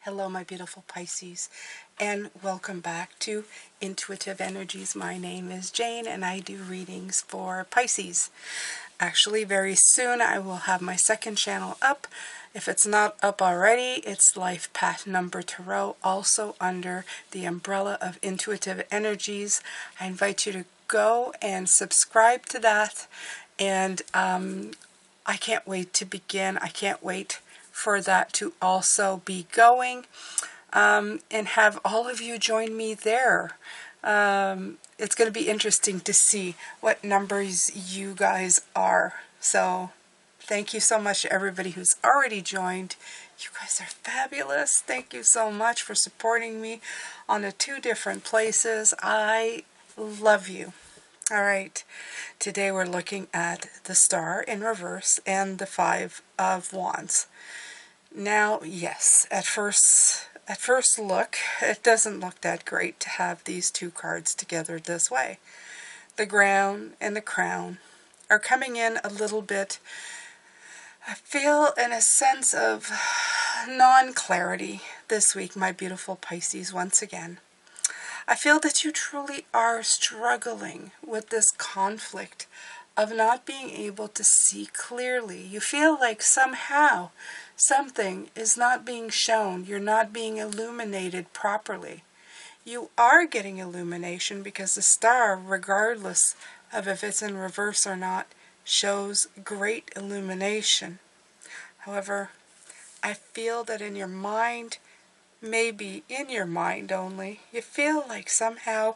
Hello, my beautiful Pisces, and welcome back to Intuitive Energies. My name is Jane, and I do readings for Pisces. Actually, very soon I will have my second channel up. If it's not up already, it's Life Path Number Tarot, also under the umbrella of Intuitive Energies. I invite you to go and subscribe to that, and I can't wait to begin. I can't wait for that to also be going, and have all of you join me there. It's going to be interesting to see what numbers you guys are. So thank you so much to everybody who's already joined. You guys are fabulous. Thank you so much for supporting me on the 2 different places. I love you. All right, today we're looking at the Star in reverse and the 5 of Wands. Now, yes, at first look, it doesn't look that great to have these 2 cards together this way. The Ground and the Crown are coming in a little bit, I feel, in a sense of non-clarity this week, my beautiful Pisces, once again. I feel that you truly are struggling with this conflict of not being able to see clearly. You feel like somehow something is not being shown. You're not being illuminated properly. You are getting illumination because the Star, regardless of if it's in reverse or not, shows great illumination. However, I feel that in your mind, maybe in your mind only, you feel like somehow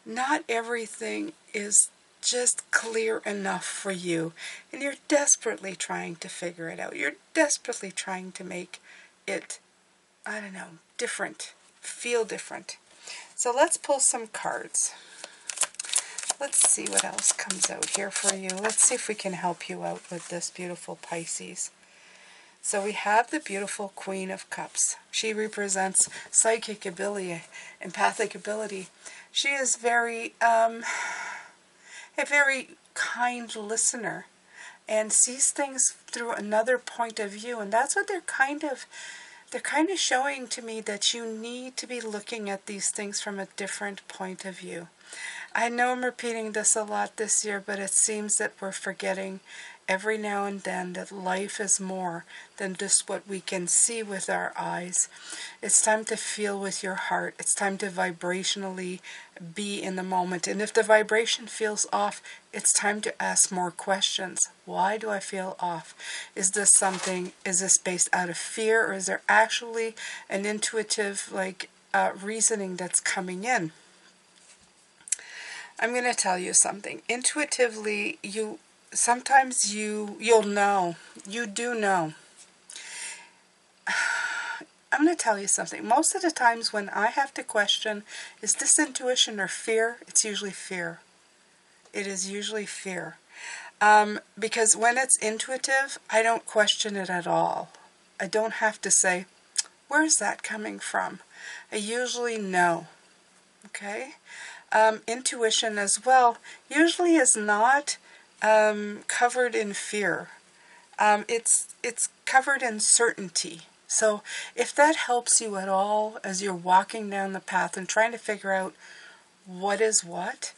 not everything is just clear enough for you, and you're desperately trying to figure it out. You're desperately trying to make it, I don't know, different, feel different. So let's pull some cards. Let's see what else comes out here for you. Let's see if we can help you out with this, beautiful Pisces. So we have the beautiful Queen of Cups. She represents psychic ability, empathic ability. She is a very kind listener and sees things through another point of view, and that's what they're kind of showing to me, that you need to be looking at these things from a different point of view. I know I'm repeating this a lot this year, but it seems that we're forgetting every now and then that life is more than just what we can see with our eyes. It's time to feel with your heart. It's time to vibrationally be in the moment. And if the vibration feels off, it's time to ask more questions. Why do I feel off? Is this based out of fear, or is there actually an intuitive reasoning that's coming in? I'm going to tell you something. Intuitively, sometimes you'll know. You do know. I'm going to tell you something. Most of the times when I have to question, is this intuition or fear? It's usually fear. It is usually fear. Because when it's intuitive, I don't question it at all. I don't have to say, where's that coming from? I usually know. Okay? Intuition as well usually is not covered in fear. It's covered in certainty. So if that helps you at all as you're walking down the path and trying to figure out what is what,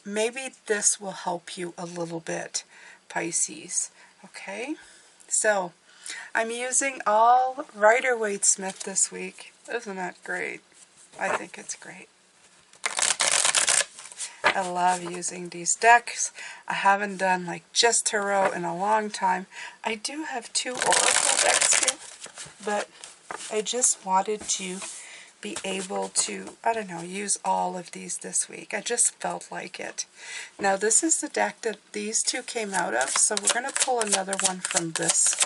maybe this will help you a little bit, Pisces. Okay? So I'm using all Rider-Waite-Smith this week. Isn't that great? I think it's great. I love using these decks. I haven't done just tarot in a long time. I do have 2 oracle decks here, but I just wanted to be able to, I don't know, use all of these this week. I just felt like it. Now this is the deck that these 2 came out of, so we're going to pull another one from this.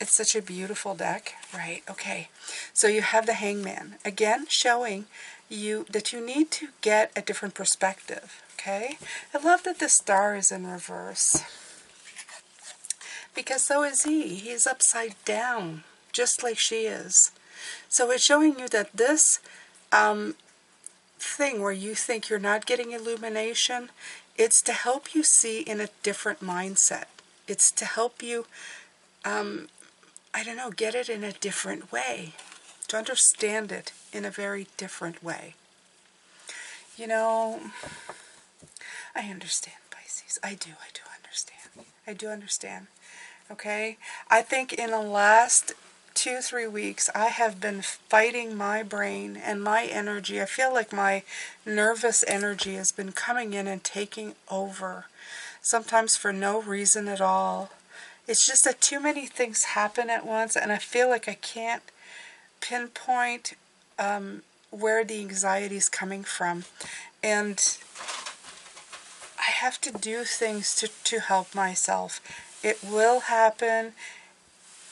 It's such a beautiful deck. Right, okay. So you have the Hangman. Again, showing you that you need to get a different perspective, okay? I love that the Star is in reverse, because so is he. He's upside down, just like she is. So it's showing you that this thing where you think you're not getting illumination, it's to help you see in a different mindset. It's to help you I don't know, get it in a different way, to understand it in a very different way. You know, I understand, Pisces. I do understand. I do understand. Okay? I think in the last 2-3 weeks, I have been fighting my brain and my energy. I feel like my nervous energy has been coming in and taking over, sometimes for no reason at all. It's just that too many things happen at once, and I feel like I can't pinpoint where the anxiety is coming from. And I have to do things to help myself. It will happen.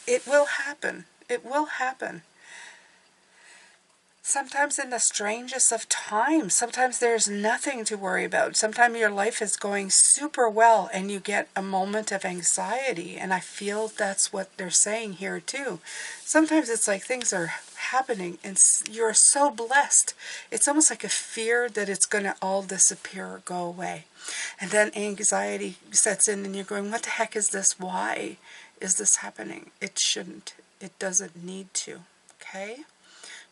It will happen. It will happen. Sometimes in the strangest of times, sometimes there's nothing to worry about. Sometimes your life is going super well and you get a moment of anxiety. And I feel that's what they're saying here too. Sometimes it's like things are happening and you're so blessed. It's almost like a fear that it's going to all disappear or go away. And then anxiety sets in and you're going, what the heck is this? Why is this happening? It shouldn't. It doesn't need to. Okay?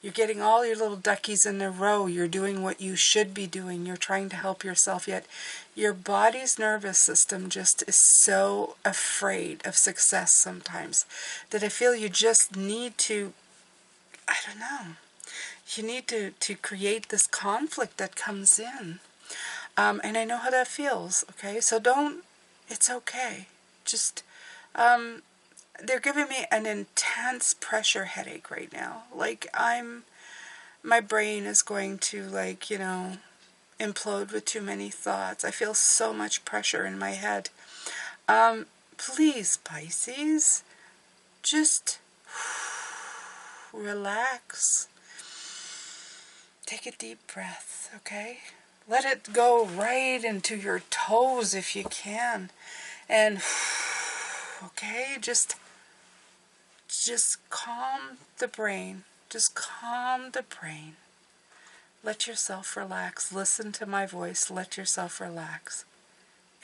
You're getting all your little duckies in a row. You're doing what you should be doing. You're trying to help yourself, yet your body's nervous system just is so afraid of success sometimes that I feel you just need to, I don't know, you need to create this conflict that comes in. And I know how that feels, okay? So don't, it's okay. Just, they're giving me an intense pressure headache right now. Like my brain is going to implode with too many thoughts. I feel so much pressure in my head. Please, Pisces, just relax. Take a deep breath, okay? Let it go right into your toes if you can. And, okay, just calm the brain. Just calm the brain. Let yourself relax. Listen to my voice. Let yourself relax.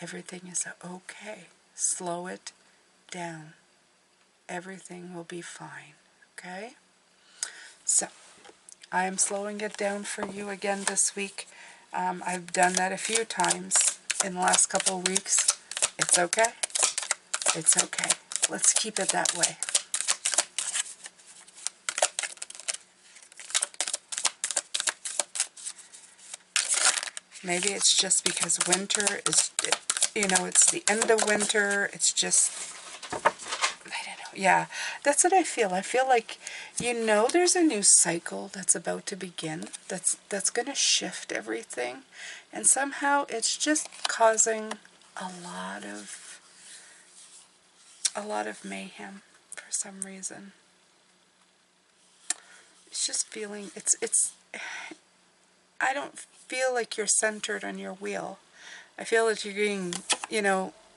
Everything is okay. Slow it down. Everything will be fine. Okay? So, I am slowing it down for you again this week. I've done that a few times in the last couple of weeks. It's okay. It's okay. Let's keep it that way. Maybe it's just because winter is, it's the end of winter. It's just, I don't know. Yeah, that's what I feel. I feel like, there's a new cycle that's about to begin. That's going to shift everything. And somehow it's just causing a lot of mayhem for some reason. It's just feeling, I don't feel like you're centered on your wheel. I feel like you're getting,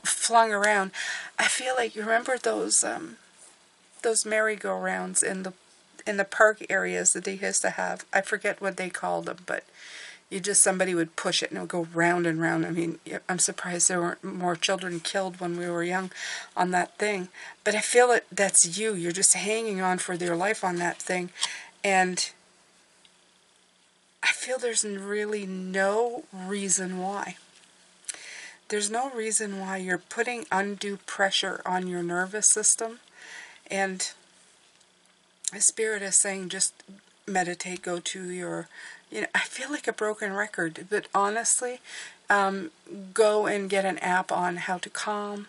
flung around. I feel like, you remember those merry-go-rounds in the park areas that they used to have? I forget what they called them, but somebody would push it and it would go round and round. I mean, I'm surprised there weren't more children killed when we were young on that thing. But I feel that that's you. You're just hanging on for dear life on that thing. And I feel there's really no reason why. There's no reason why you're putting undue pressure on your nervous system. And the Spirit is saying just meditate, go to your, I feel like a broken record. But honestly, go and get an app on how to calm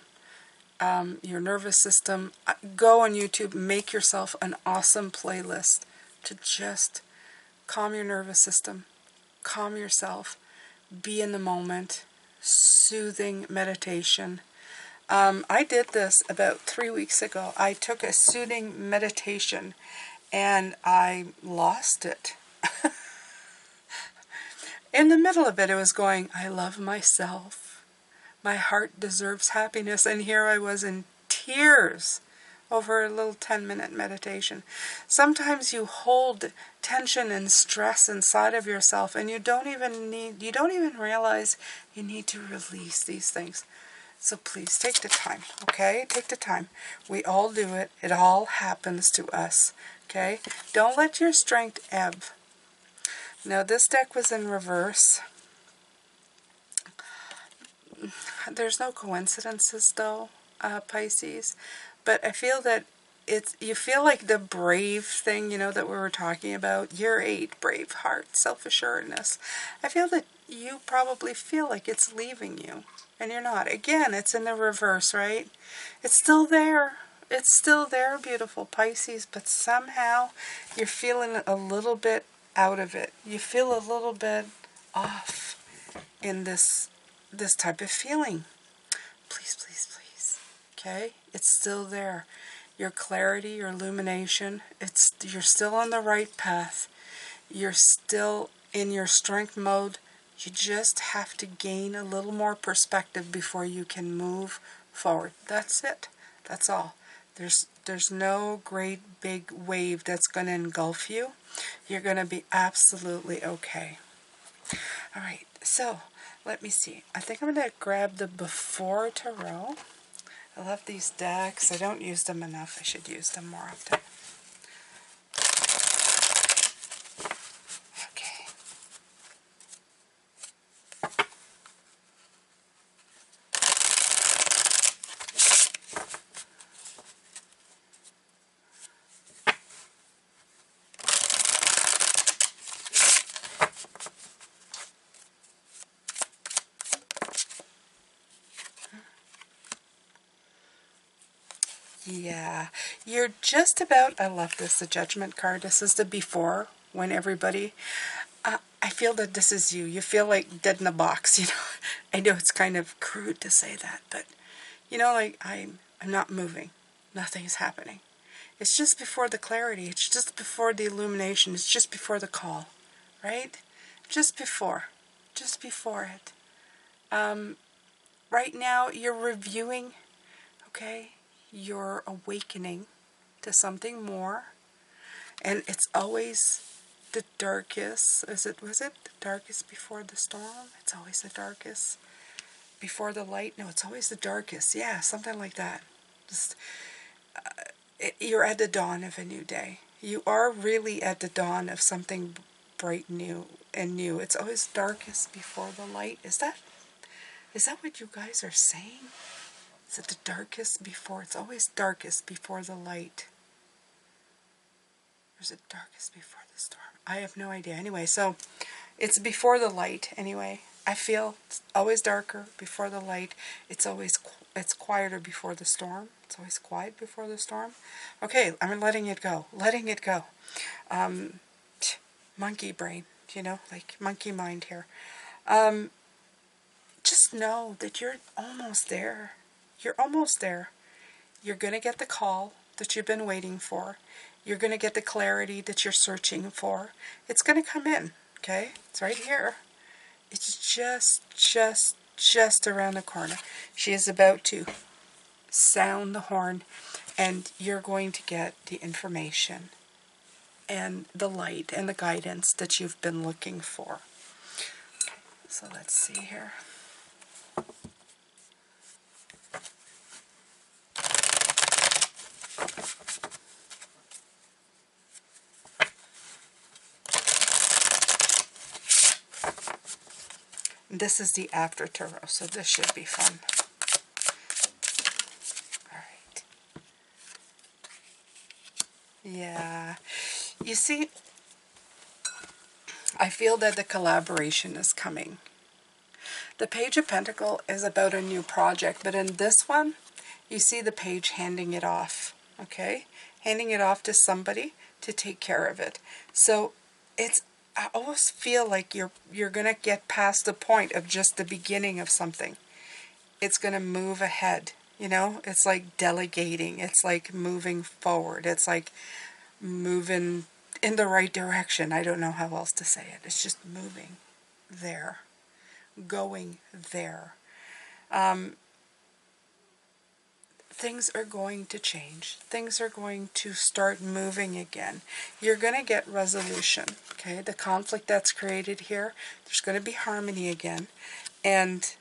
your nervous system. Go on YouTube, make yourself an awesome playlist to just calm your nervous system, calm yourself, be in the moment, soothing meditation. I did this about 3 weeks ago. I took a soothing meditation and I lost it. In the middle of it, it was going, I love myself. My heart deserves happiness. And here I was in tears over a little 10-minute meditation. Sometimes you hold tension and stress inside of yourself and you don't even realize you need to release these things. So please take the time, okay? Take the time. We all do it. It all happens to us, okay? Don't let your strength ebb. Now, this deck was in reverse. There's no coincidences, though, Pisces. But I feel that you feel like the brave thing, that we were talking about. Year 8, brave heart, self-assuredness. I feel that you probably feel like it's leaving you. And you're not. Again, it's in the reverse, right? It's still there. It's still there, beautiful Pisces. But somehow you're feeling a little bit out of it. You feel a little bit off in this type of feeling. Please, please, please. Okay? It's still there. Your clarity, your illumination, you're still on the right path. You're still in your strength mode. You just have to gain a little more perspective before you can move forward. That's it. That's all. There's no great big wave that's going to engulf you. You're going to be absolutely okay. All right, so let me see. I think I'm going to grab the Before Tarot. I love these decks. I don't use them enough. I should use them more often. Okay. Yeah, you're just about, I love this, the Judgment card. This is the before, when everybody, I feel that this is you. You feel like dead in the box, I know it's kind of crude to say that, but, like, I'm not moving. Nothing's happening. It's just before the clarity. It's just before the illumination. It's just before the call, right? Just before it. Right now, you're reviewing, okay? You're awakening to something more, and it's always the darkest. Was it the darkest before the storm? It's always the darkest before the light. No, it's always the darkest. Yeah, something like that. Just you're at the dawn of a new day. You are really at the dawn of something bright, new. It's always darkest before the light. Is that what you guys are saying? Is it the darkest before? It's always darkest before the light. Or is it darkest before the storm? I have no idea. Anyway, so it's before the light. Anyway, I feel it's always darker before the light. It's quieter before the storm. It's always quiet before the storm. Okay, I'm letting it go. Letting it go. Monkey brain, like monkey mind here. Just know that you're almost there. You're almost there. You're going to get the call that you've been waiting for. You're going to get the clarity that you're searching for. It's going to come in, okay? It's right here. It's just around the corner. She is about to sound the horn, and you're going to get the information and the light and the guidance that you've been looking for. So let's see here. This is the after tarot, so this should be fun. All right. Yeah. You see, I feel that the collaboration is coming. The Page of Pentacles is about a new project, but in this one, you see the page handing it off, okay? Handing it off to somebody to take care of it. So I always feel like you're going to get past the point of just the beginning of something. It's going to move ahead, It's like delegating. It's like moving forward. It's like moving in the right direction. I don't know how else to say it. It's just moving there. Going there. Things are going to change. Things are going to start moving again. You're going to get resolution, okay? The conflict that's created here, there's going to be harmony again. And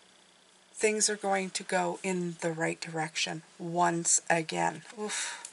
things are going to go in the right direction once again. Oof.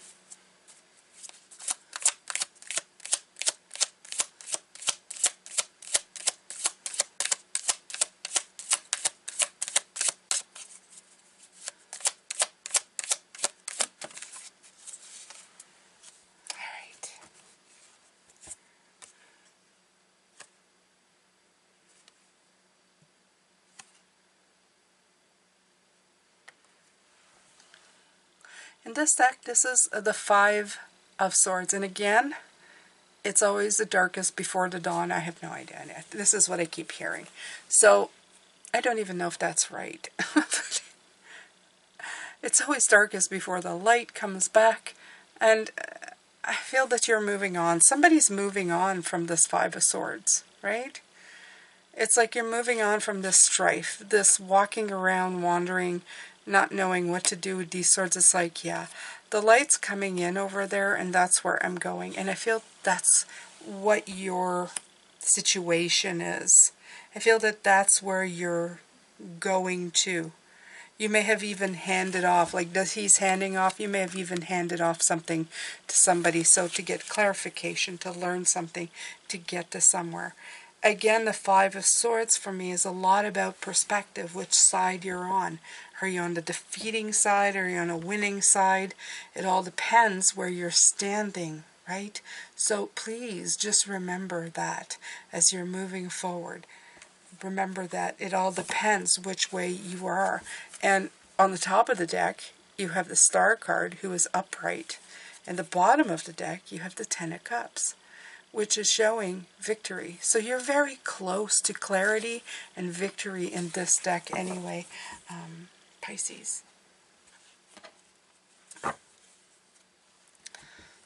In this deck, this is the Five of Swords. And again, it's always the darkest before the dawn. I have no idea. This is what I keep hearing. So, I don't even know if that's right. It's always darkest before the light comes back. And I feel that you're moving on. Somebody's moving on from this Five of Swords, right? It's like you're moving on from this strife, this walking around, wandering, not knowing what to do with these swords. It's like, yeah, the light's coming in over there, and that's where I'm going. And I feel that's what your situation is. I feel that that's where you're going to. You may have even handed off, like he's handing off, you may have even handed off something to somebody. So to get clarification, to learn something, to get to somewhere. Again, the Five of Swords for me is a lot about perspective, which side you're on. Are you on the defeating side? Are you on a winning side? It all depends where you're standing, right? So please just remember that as you're moving forward. Remember that it all depends which way you are. And on the top of the deck, you have the Star card, who is upright. And the bottom of the deck, you have the Ten of Cups, which is showing victory. So you're very close to clarity and victory in this deck anyway, Pisces.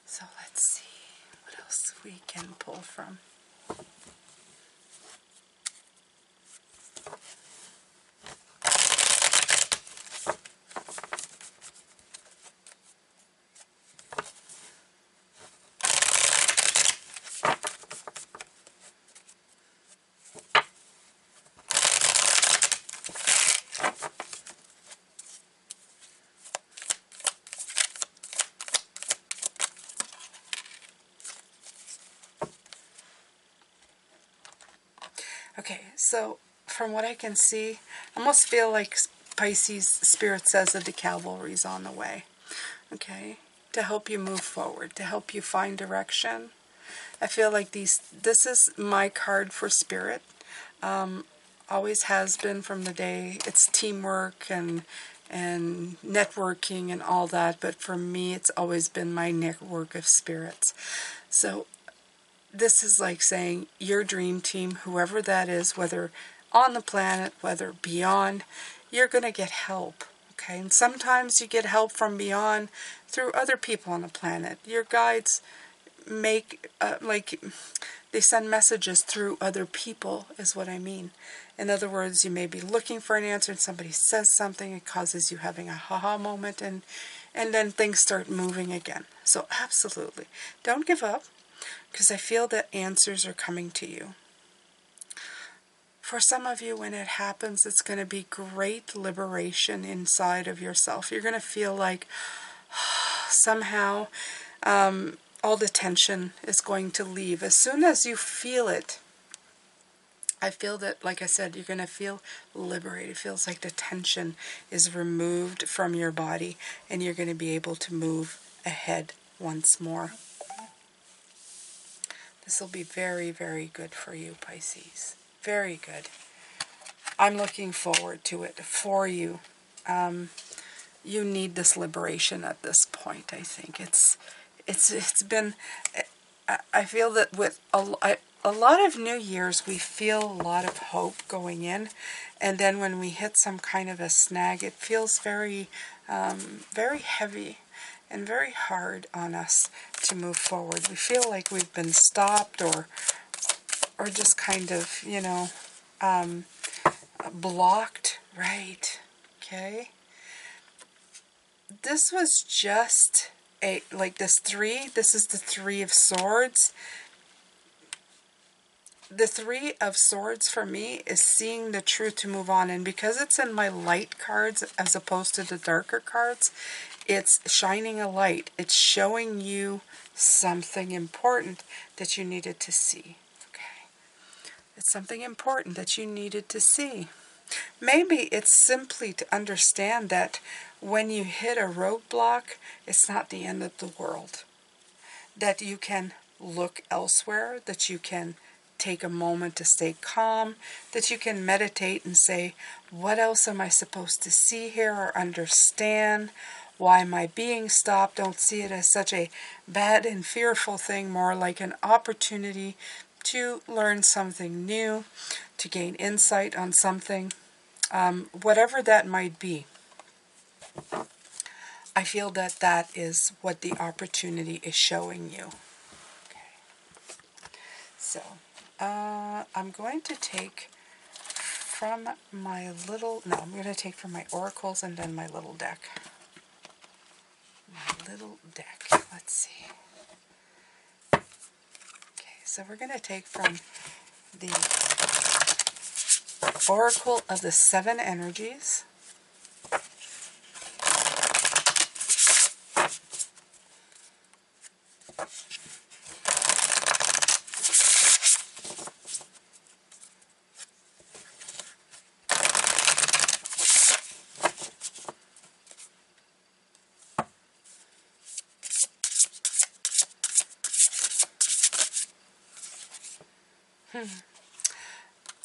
So let's see what else we can pull from. Okay, so from what I can see, I almost feel like Pisces Spirit says that the cavalry's on the way. Okay, to help you move forward, to help you find direction. I feel like this is my card for Spirit. Always has been from the day. It's teamwork and networking and all that, but for me it's always been my network of spirits. So this is like saying your dream team, whoever that is, whether on the planet, whether beyond, you're going to get help. Okay, and sometimes you get help from beyond through other people on the planet. Your guides make, they send messages through other people, is what I mean. In other words, you may be looking for an answer and somebody says something, it causes you having a ha-ha moment, and then things start moving again. So absolutely, don't give up, because I feel that answers are coming to you. For some of you, when it happens, it's going to be great liberation inside of yourself. You're going to feel like somehow all the tension is going to leave. As soon as you feel it, I feel that, like I said, you're going to feel liberated. It feels like the tension is removed from your body, and you're going to be able to move ahead once more. This will be very, very good for you, Pisces. Very good. I'm looking forward to it for you. You need this liberation at this point, I think. It's been, I feel that with a lot of New Year's, we feel a lot of hope going in, and then when we hit some kind of a snag, it feels very, very heavy and very hard on us to move forward. We feel like we've been stopped or just kind of, blocked, right? Okay. This was just this is the Three of Swords. the Three of Swords for me is seeing the truth to move on. And because it's in my light cards as opposed to the darker cards, it's shining a light. It's showing you something important that you needed to see. Okay. It's something important that you needed to see. Maybe it's simply to understand that when you hit a roadblock, it's not the end of the world. That you can look elsewhere, that you can take a moment to stay calm, that you can meditate and say, what else am I supposed to see here or understand? Why am I being stopped? Don't see it as such a bad and fearful thing, more like an opportunity to learn something new, to gain insight on something, whatever that might be. I feel that that is what the opportunity is showing you. Okay. So, I'm going to take from my little, no, I'm going to take from my oracles and then my little deck. My little deck. Let's see. Okay, so we're going to take from the Oracle of the Seven Energies.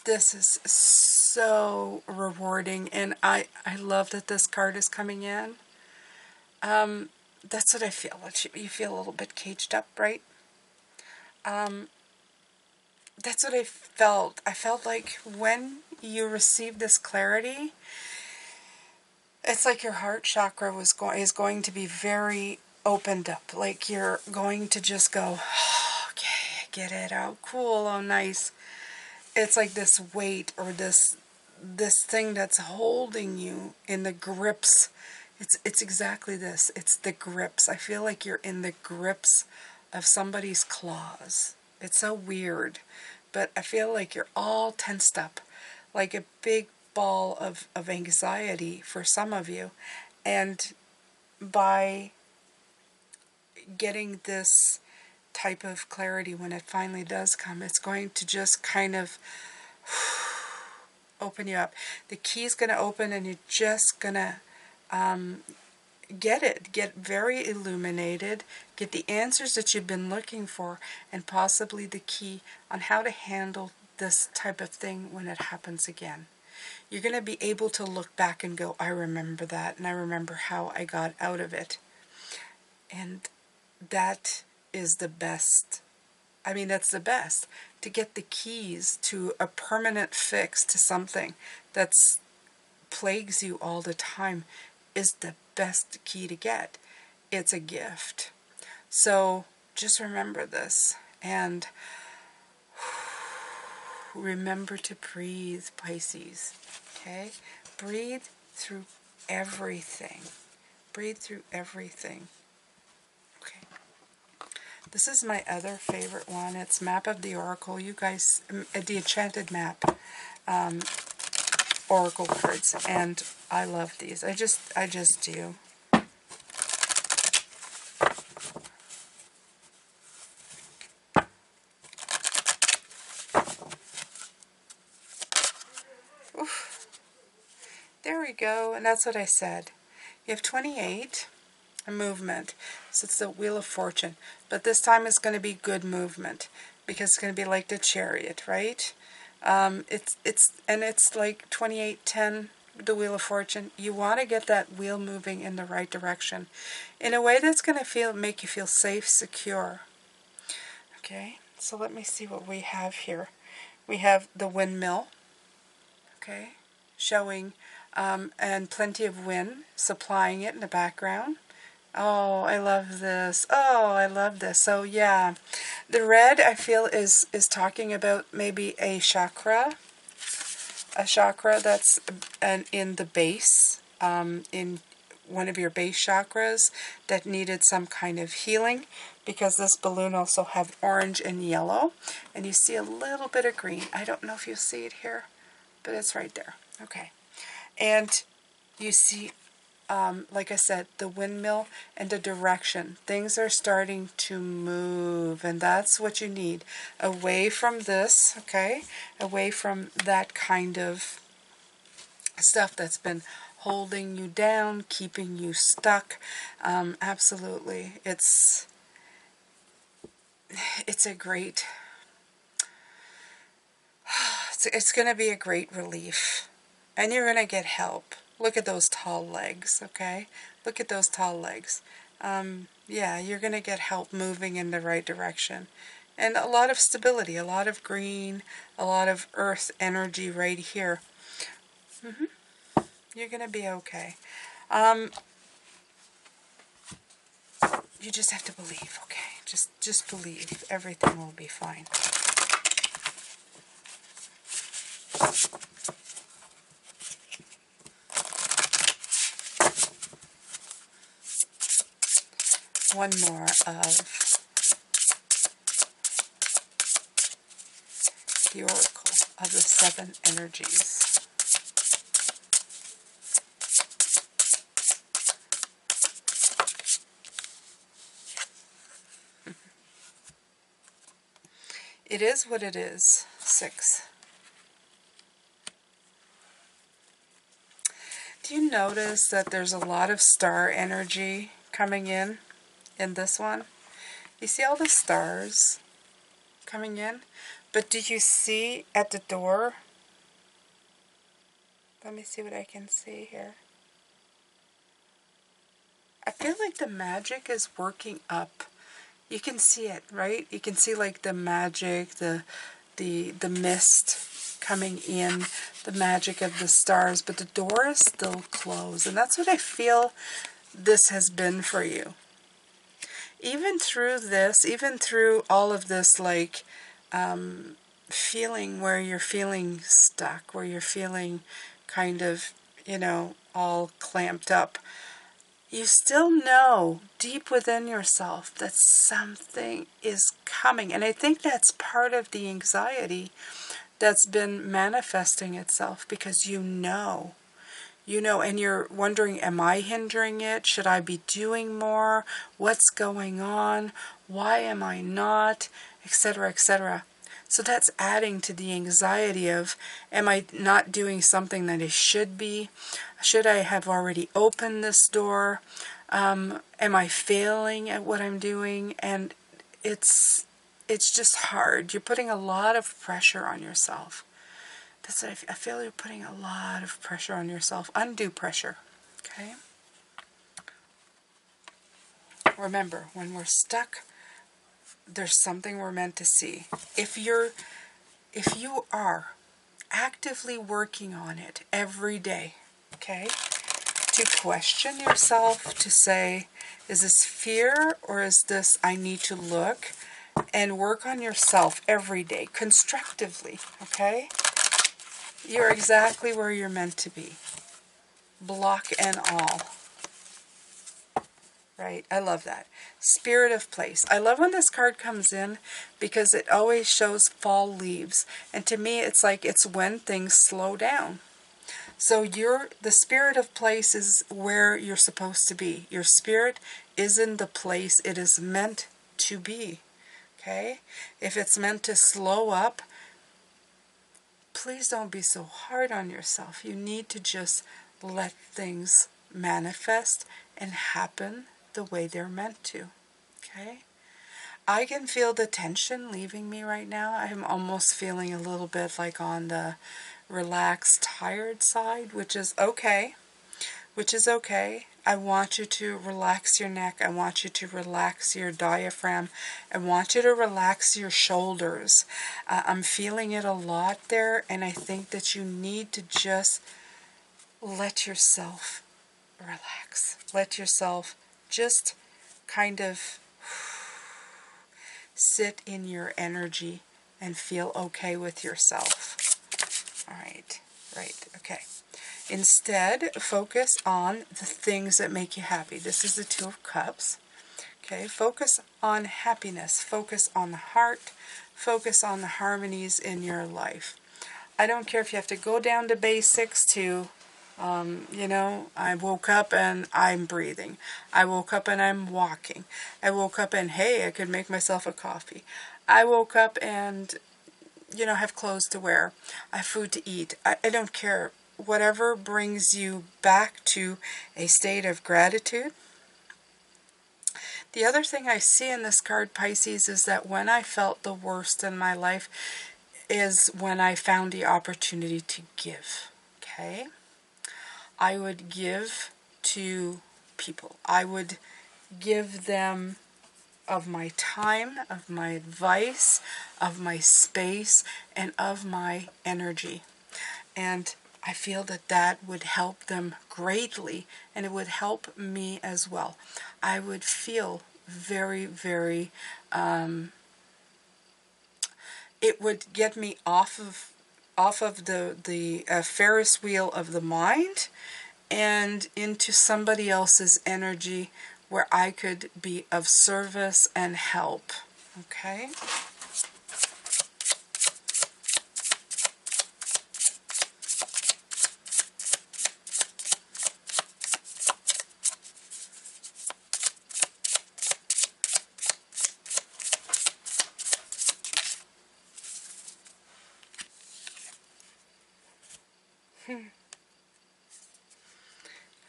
This is so rewarding, and I love that this card is coming in. That's what I feel. You feel a little bit caged up, right? That's what I felt. I felt like when you receive this clarity, it's like your heart chakra is going to be very opened up. Like you're going to just go, oh, okay, I get it. Oh, cool. Oh, nice. It's like this weight or this thing that's holding you in the grips. It's exactly this. It's the grips. I feel like you're in the grips of somebody's claws. It's so weird, but I feel like you're all tensed up, like a big ball of anxiety for some of you. And by getting this type of clarity, when it finally does come, it's going to just kind of open you up. The key's going to open and you're just going to get very illuminated, get the answers that you've been looking for, and possibly the key on how to handle this type of thing when it happens again. You're going to be able to look back and go, I remember that, and I remember how I got out of it. And that is the best. I mean, that's the best. To get the keys to a permanent fix to something that's plagues you all the time is the best key to get. It's a gift. So just remember this, and remember to breathe, Pisces. Okay? Breathe through everything. Breathe through everything. Okay. This is my other favorite one. It's Map of the Oracle. You guys, the Enchanted Map. Oracle cards, and I love these. I just do. Oof. There we go, and that's what I said. You have 28, a movement. So it's the Wheel of Fortune, but this time it's going to be good movement because it's going to be like the Chariot, right? It's like 2810, the Wheel of Fortune. You want to get that wheel moving in the right direction, in a way that's going to make you feel safe, secure. Okay, so let me see what we have here. We have the windmill. Okay, showing and plenty of wind supplying it in the background. Oh, I love this. Oh, I love this. So yeah, the red I feel is talking about maybe a chakra that's in the base, in one of your base chakras that needed some kind of healing. because this balloon also have orange and yellow, and you see a little bit of green. I don't know if you see it here, but it's right there. Okay. And you see, like I said, the windmill and the direction. Things are starting to move, and that's what you need. Away from this, okay? Away from that kind of stuff that's been holding you down, keeping you stuck. Absolutely. It's a great, it's going to be a great relief. And you're going to get help. Look at those tall legs, okay? Look at those tall legs. Yeah, you're going to get help moving in the right direction. And a lot of stability, a lot of green, a lot of earth energy right here. You're going to be okay. You just have to believe, okay? Just believe. Everything will be fine. One more of the oracle of the 7 energies. It is what it is. 6. Do you notice that there's a lot of star energy coming in this one? You see all the stars coming in? But do you see at the door? Let me see what I can see here. I feel like the magic is working up. You can see it, right? You can see like the magic, the mist coming in, the magic of the stars, but the door is still closed. And that's what I feel this has been for you. Even through this, even through all of this, like, feeling where you're feeling stuck, where you're feeling kind of, you know, all clamped up, you still know deep within yourself that something is coming. And I think that's part of the anxiety that's been manifesting itself, because you know, and you're wondering, am I hindering it? Should I be doing more? What's going on? Why am I not? Etc., etc. So that's adding to the anxiety of, am I not doing something that I should be? Should I have already opened this door? Am I failing at what I'm doing? And it's just hard. You're putting a lot of pressure on yourself. That's what I feel you're putting a lot of pressure on yourself. Undue pressure. Okay? Remember, when we're stuck, there's something we're meant to see. If you are actively working on it every day, okay, to question yourself, to say, is this fear or is this I need to look, and work on yourself every day constructively, okay, you're exactly where you're meant to be, block and all. Right, I love that. Spirit of place. I love when this card comes in because it always shows fall leaves. And to me, it's like it's when things slow down. So the spirit of place is where you're supposed to be. Your spirit is in the place it is meant to be. Okay? If it's meant to slow up, please don't be so hard on yourself. You need to just let things manifest and happen the way they're meant to. Okay? I can feel the tension leaving me right now. I'm almost feeling a little bit like on the relaxed, tired side, which is okay. I want you to relax your neck. I want you to relax your diaphragm. I want you to relax your shoulders. I'm feeling it a lot there, and I think that you need to just let yourself relax. Let yourself just kind of sit in your energy and feel okay with yourself. All right, okay. Instead, focus on the things that make you happy. This is the 2 of Cups. Okay, focus on happiness, focus on the heart, focus on the harmonies in your life. I don't care if you have to go down to basics to, you know, I woke up and I'm breathing. I woke up and I'm walking. I woke up and, hey, I could make myself a coffee. I woke up and, you know, have clothes to wear. I have food to eat. I don't care. Whatever brings you back to a state of gratitude. The other thing I see in this card, Pisces, is that when I felt the worst in my life is when I found the opportunity to give. Okay? I would give to people. I would give them of my time, of my advice, of my space, and of my energy. And I feel that that would help them greatly, and it would help me as well. I would feel very, very, it would get me off of the Ferris wheel of the mind and into somebody else's energy where I could be of service and help. Okay?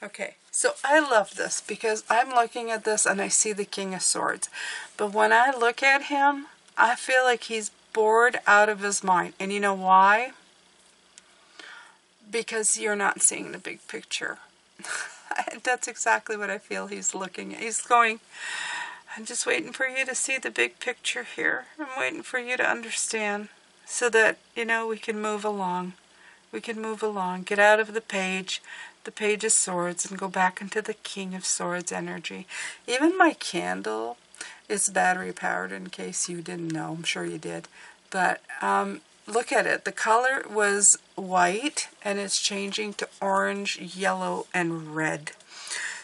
Okay, so I love this because I'm looking at this and I see the King of Swords. But when I look at him, I feel like he's bored out of his mind. And you know why? Because you're not seeing the big picture. That's exactly what I feel he's looking at. He's going, I'm just waiting for you to see the big picture here. I'm waiting for you to understand so that, you know, we can move along. We can move along, get out of the Page of Swords, and go back into the King of Swords energy. Even my candle is battery powered, in case you didn't know. I'm sure you did. But look at it. The color was white, and it's changing to orange, yellow, and red.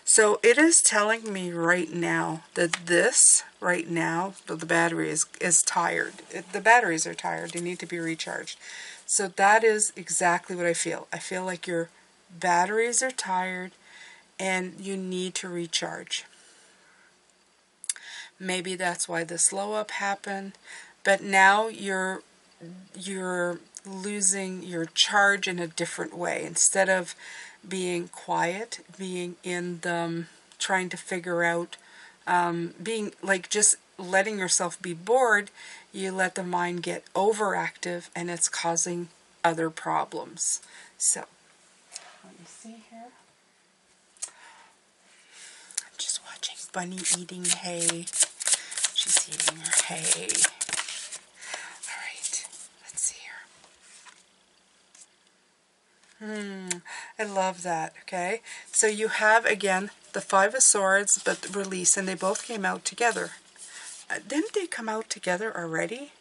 So it is telling me right now that this, right now, the battery is tired. The batteries are tired. They need to be recharged. So that is exactly what I feel. I feel like your batteries are tired and you need to recharge. Maybe that's why the slow up happened. But now you're losing your charge in a different way. Instead of being quiet, being in the, trying to figure out, being like just letting yourself be bored, you let the mind get overactive and it's causing other problems. So, let me see here. I'm just watching Bunny eating hay. She's eating her hay. Alright, let's see here. I love that, okay? So you have, again, the Five of Swords, but release, and they both came out together. Didn't they come out together already?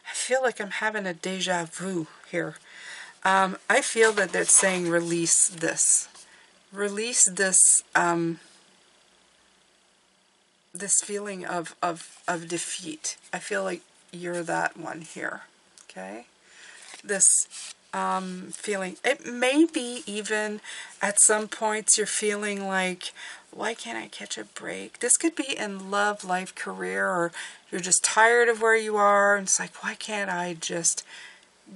I feel like I'm having a deja vu here. I feel that it's saying release this. Release this, this feeling of defeat. I feel like you're that one here, okay? This feeling. It may be even at some points you're feeling like, why can't I catch a break? This could be in love, life, career, or you're just tired of where you are, and it's like, why can't I just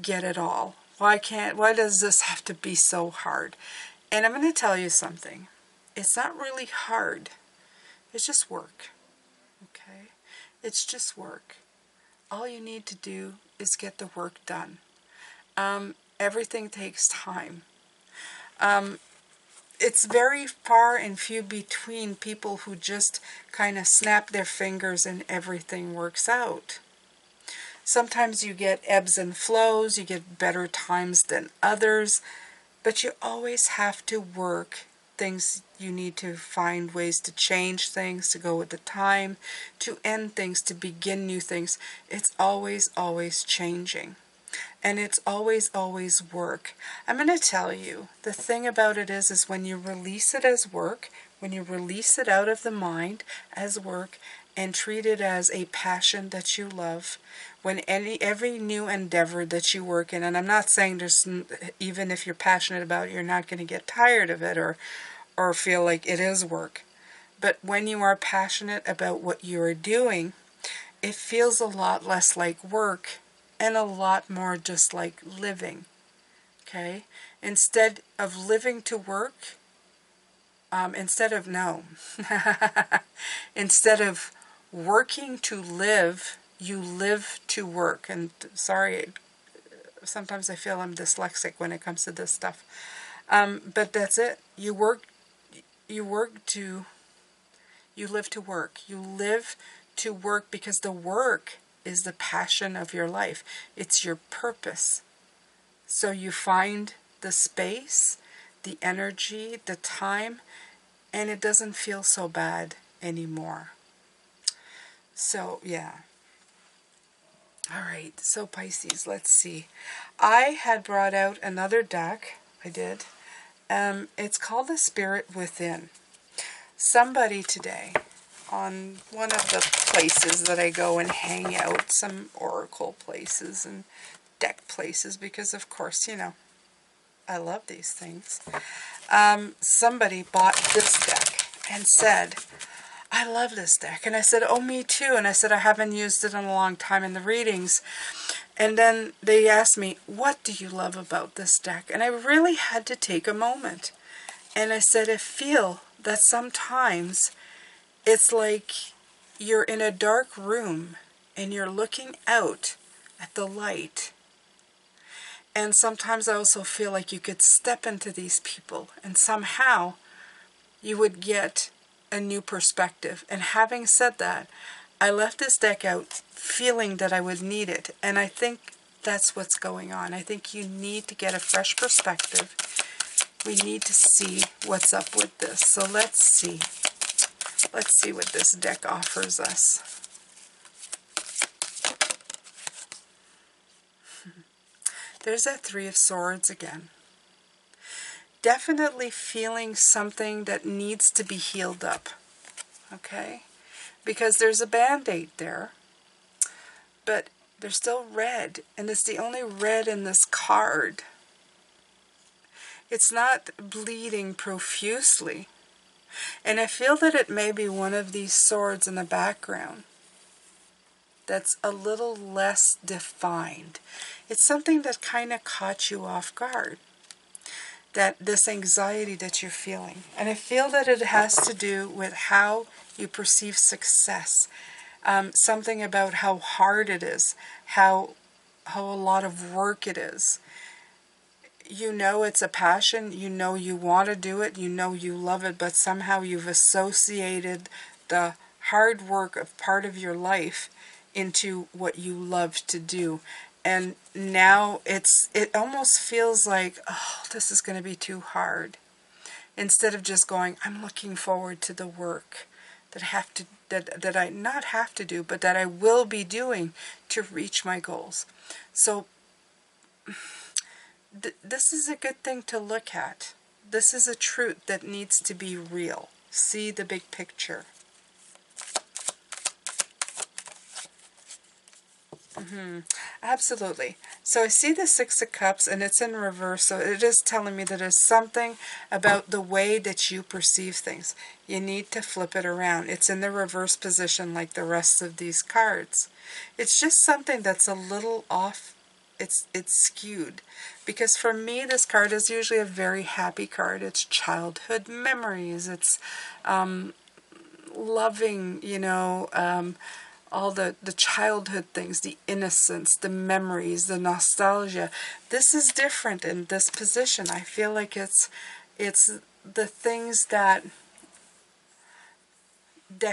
get it all? Why does this have to be so hard? And I'm going to tell you something. It's not really hard. It's just work. Okay? It's just work. All you need to do is get the work done. Everything takes time. It's very far and few between people who just kind of snap their fingers and everything works out. Sometimes you get ebbs and flows, you get better times than others, but you always have to work things. You need to find ways to change things, to go with the time, to end things, to begin new things. It's always, always changing. And it's always, always work. I'm going to tell you, the thing about it is when you release it as work, when you release it out of the mind as work and treat it as a passion that you love, when every new endeavor that you work in, and I'm not saying even if you're passionate about it, you're not going to get tired of it or feel like it is work. But when you are passionate about what you're doing, it feels a lot less like work and a lot more just like living, okay? Instead of living to work, instead of working to live, you live to work. And sorry, sometimes I feel I'm dyslexic when it comes to this stuff. But that's it. You live to work. You live to work because the work is the passion of your life. It's your purpose. So you find the space, the energy, the time, and it doesn't feel so bad anymore. So, yeah. All right, so Pisces, let's see. I had brought out another deck. I did. It's called The Spirit Within. Somebody today, on one of the places that I go and hang out, some oracle places and deck places, because of course, I love these things. Somebody bought this deck and said, I love this deck. And I said, oh, me too. And I said, I haven't used it in a long time in the readings. And then they asked me, what do you love about this deck? And I really had to take a moment. And I said, I feel that sometimes it's like you're in a dark room and you're looking out at the light. And sometimes I also feel like you could step into these people and somehow you would get a new perspective. And having said that, I left this deck out feeling that I would need it. And I think that's what's going on. I think you need to get a fresh perspective. We need to see what's up with this. So let's see. Let's see what this deck offers us. There's that Three of Swords again. Definitely feeling something that needs to be healed up. Okay? Because there's a band-aid there. But they're still red. And it's the only red in this card. It's not bleeding profusely. And I feel that it may be one of these swords in the background that's a little less defined. It's something that kind of caught you off guard. That this anxiety that you're feeling. And I feel that it has to do with how you perceive success. Something about how hard it is. How a lot of work it is. You know it's a passion. You know you want to do it. You know you love it. But somehow you've associated the hard work of part of your life into what you love to do. And now it almost feels like, oh, this is going to be too hard. Instead of just going, I'm looking forward to the work that I not have to do, but that I will be doing to reach my goals. So this is a good thing to look at. This is a truth that needs to be real. See the big picture. Absolutely. So I see the Six of Cups and it's in reverse, so it is telling me that there's something about the way that you perceive things. You need to flip it around. It's in the reverse position like the rest of these cards. It's just something that's a little off. It's skewed. Because for me, this card is usually a very happy card. It's childhood memories. It's loving, all the childhood things, the innocence, the memories, the nostalgia. This is different in this position. I feel like it's the things that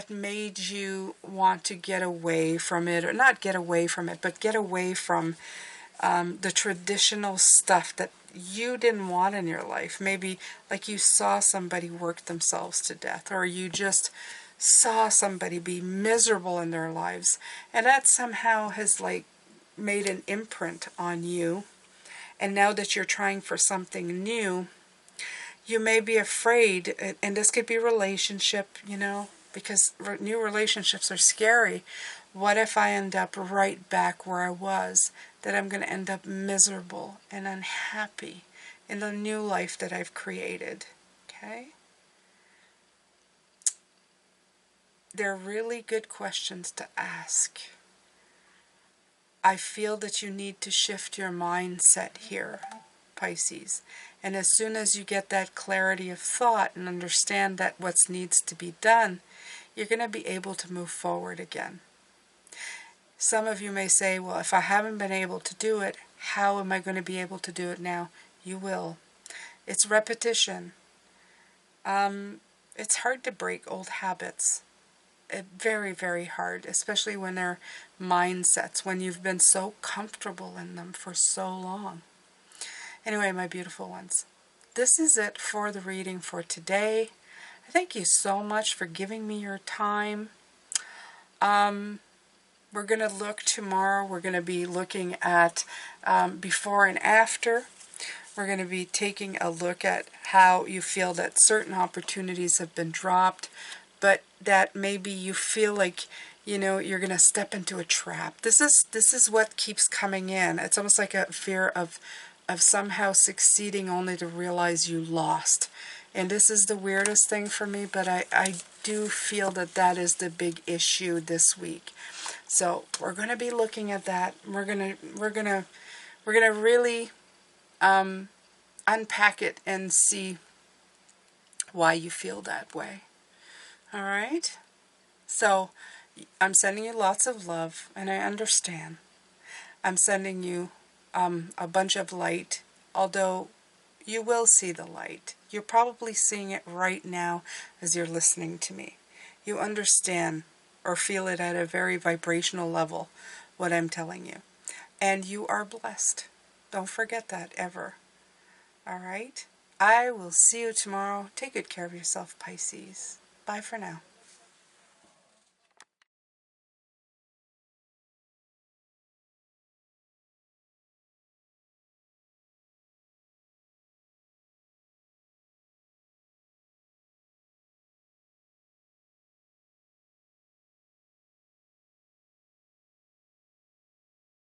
made you want to get away from it, or not get away from it, but get away from the traditional stuff that you didn't want in your life. Maybe like you saw somebody work themselves to death, or you just saw somebody be miserable in their lives, and that somehow has like made an imprint on you. And now that you're trying for something new, you may be afraid, and this could be relationship, because new relationships are scary. What if I end up right back where I was? That I'm going to end up miserable and unhappy in the new life that I've created. Okay? They're really good questions to ask. I feel that you need to shift your mindset here, Pisces. And as soon as you get that clarity of thought and understand that what needs to be done, you're going to be able to move forward again. Some of you may say, well, if I haven't been able to do it, how am I going to be able to do it now? You will. It's repetition. It's hard to break old habits. Very, very hard, especially when they're mindsets, when you've been so comfortable in them for so long. Anyway, my beautiful ones, this is it for the reading for today. Thank you so much for giving me your time. We're going to look tomorrow. We're going to be looking at before and after. We're going to be taking a look at how you feel that certain opportunities have been dropped, but that maybe you feel like, you're going to step into a trap. This is what keeps coming in. It's almost like a fear of somehow succeeding only to realize you lost. And this is the weirdest thing for me, but I do feel that is the big issue this week. So we're going to be looking at that. We're gonna really unpack it and see why you feel that way. All right? So I'm sending you lots of love, and I understand. I'm sending you a bunch of light, although you will see the light. You're probably seeing it right now as you're listening to me. You understand or feel it at a very vibrational level, what I'm telling you. And you are blessed. Don't forget that ever. All right? I will see you tomorrow. Take good care of yourself, Pisces. Bye for now.